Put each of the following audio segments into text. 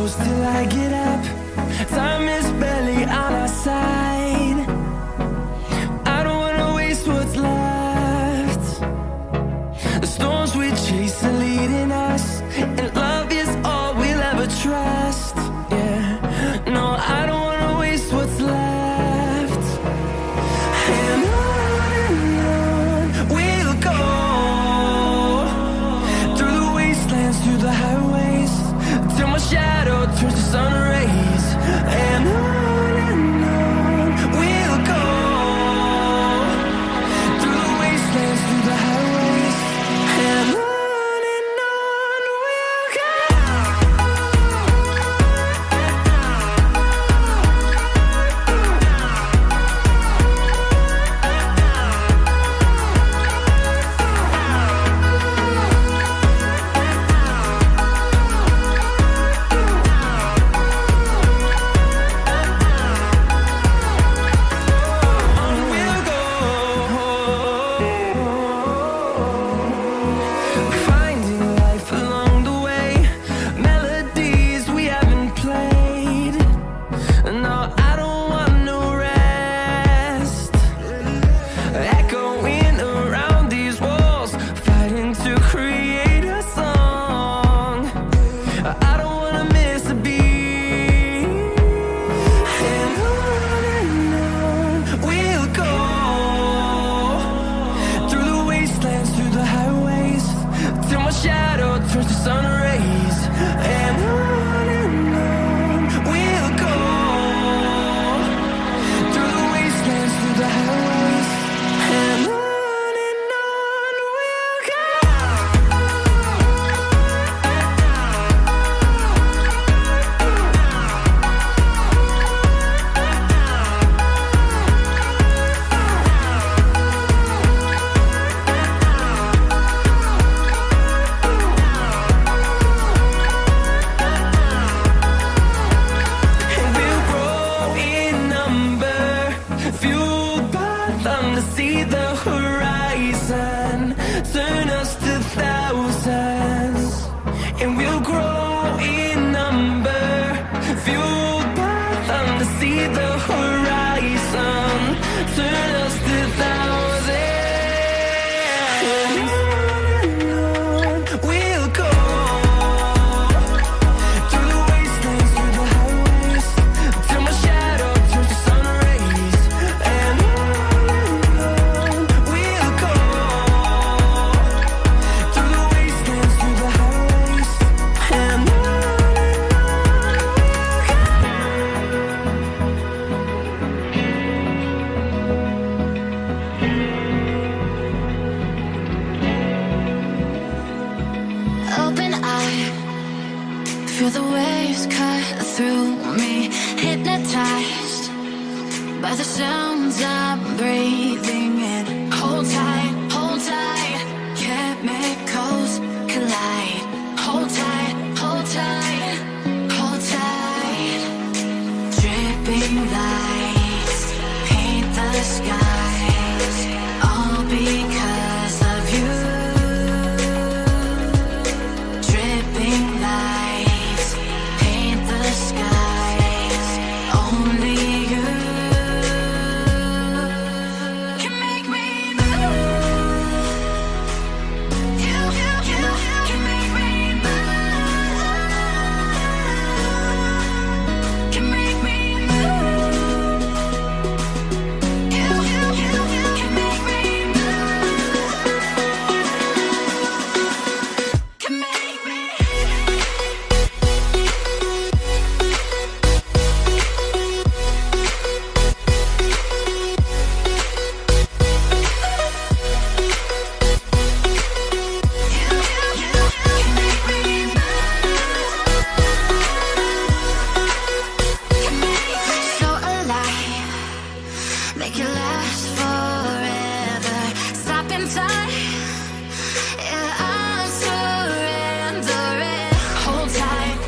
close till I get up. Time is barely on our side. I don't wanna waste what's left. The storms we chase are leading us, and love is all we'll ever trust. Yeah, no, I don't wanna waste what's left. And on we'll go, through the wastelands, through the highways, till my shadow turns to sun rays. And on we'll go, through the wastelands, through the highways, and on we'll go. Finding life along the way, melodies we haven't played. No, I don't want no rest. Echoing around these walls, fighting to create a song. I don't wanna miss a beat. And on we'll go, through the wastelands, through the highways, till my shadow turns to sun rays. And on we'll go, through the wastelands, through the highways, and on we'll go. And we'll grow in number, fueled by them to see the horizon, turn us to thousands. And we'll grow in number, fueled by them to see the horizon, turn us to thousands. And on we'll go, through the wastelands, through the highways, till my shadow turns to sun rays. And on we'll go, through the wastelands, through the highways, and on we'll go. Open eye, feel the waves cut through me, hypnotized by the sounds I'm breathing in. Hold tight, chemicals collide. Hold tight, hold tight, hold tight. Dripping lights paint the skies, all because of you. Dripping lights paint the skies, only you can make me move. You can make me move. Can make me move. You can make me move. Can make me. So alive, make it last forever. Stop in time, yeah, I'm surrendering. Hold tight,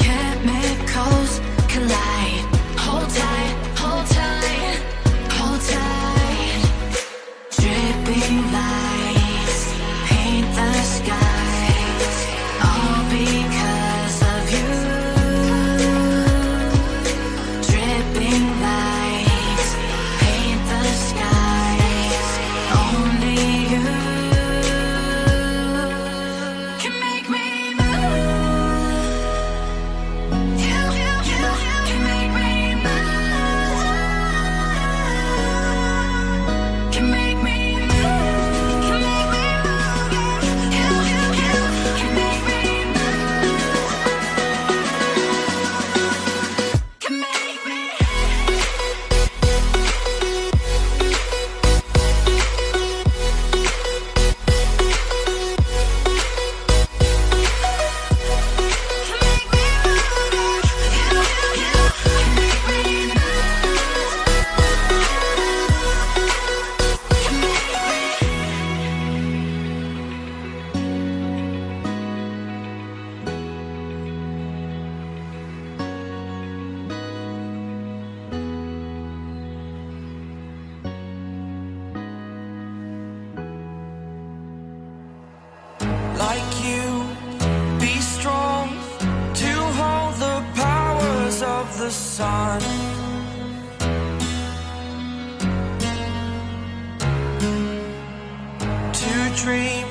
chemicals collide. Hold tight, hold tight, hold tight. Dripping lights paint the skies, all because of you. on. To dream